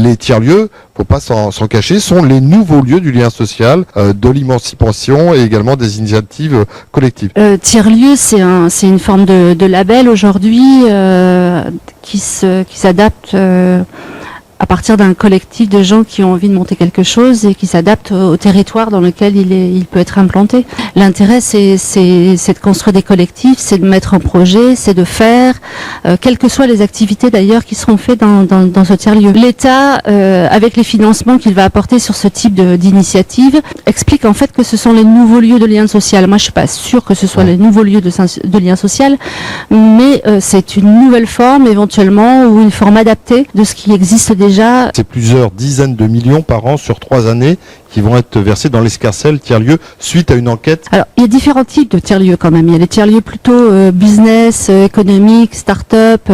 Les tiers-lieux, faut pas s'en cacher, sont les nouveaux lieux du lien social, de l'émancipation et également des initiatives collectives. Tiers-lieu, c'est une forme de label aujourd'hui qui s'adapte à partir d'un collectif de gens qui ont envie de monter quelque chose et qui s'adaptent au territoire dans lequel il peut être implanté. L'intérêt, c'est de construire des collectifs, c'est de mettre en projet, c'est de faire, quelles que soient les activités d'ailleurs qui seront faites dans ce tiers-lieu. L'État, avec les financements qu'il va apporter sur ce type d'initiative, explique en fait que ce sont les nouveaux lieux de lien social. Moi, je suis pas sûre que ce soit les nouveaux lieux de lien social, mais c'est une nouvelle forme éventuellement ou une forme adaptée de ce qui existe déjà. C'est plusieurs dizaines de millions par an sur 3 années qui vont être versés dans l'escarcelle tiers-lieu suite à une enquête. Alors, il y a différents types de tiers-lieux quand même. Il y a les tiers-lieux plutôt business, économique, start-up,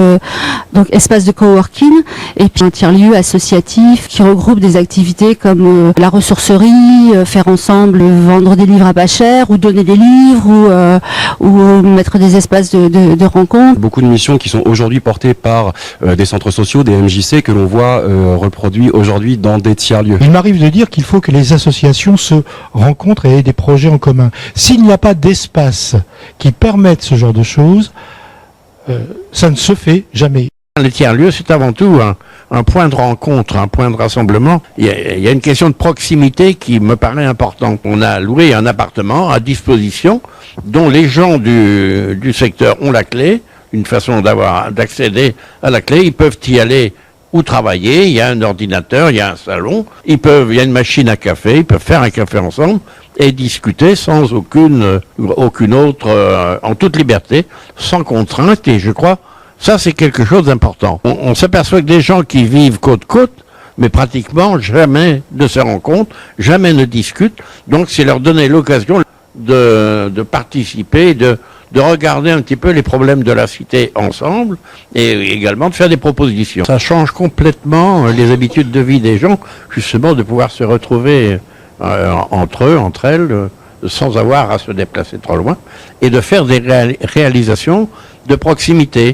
donc espace de coworking, et puis un tiers-lieu associatif qui regroupe des activités comme la ressourcerie, faire ensemble, vendre des livres à pas cher, ou donner des livres, ou mettre des espaces de rencontre. Beaucoup de missions qui sont aujourd'hui portées par des centres sociaux, des MJC, que l'on voit reproduits aujourd'hui dans des tiers-lieux. Il m'arrive de dire qu'il faut que les associations se rencontrent et aient des projets en commun. S'il n'y a pas d'espace qui permette ce genre de choses, ça ne se fait jamais. Le tiers-lieu, c'est avant tout un point de rencontre, un point de rassemblement. Il y a une question de proximité qui me paraît importante. On a loué un appartement à disposition dont les gens du secteur ont la clé, une façon d'accéder à la clé. Ils peuvent y aller ou travailler, il y a un ordinateur, il y a un salon, il y a une machine à café, ils peuvent faire un café ensemble et discuter sans aucune autre, en toute liberté, sans contrainte, et je crois, ça c'est quelque chose d'important. On s'aperçoit que des gens qui vivent côte-côte, mais pratiquement jamais ne se rencontrent, jamais ne discutent, donc c'est leur donner l'occasion de participer, de regarder un petit peu les problèmes de la cité ensemble et également de faire des propositions. Ça change complètement les habitudes de vie des gens, justement de pouvoir se retrouver entre eux, entre elles, sans avoir à se déplacer trop loin et de faire des réalisations de proximité.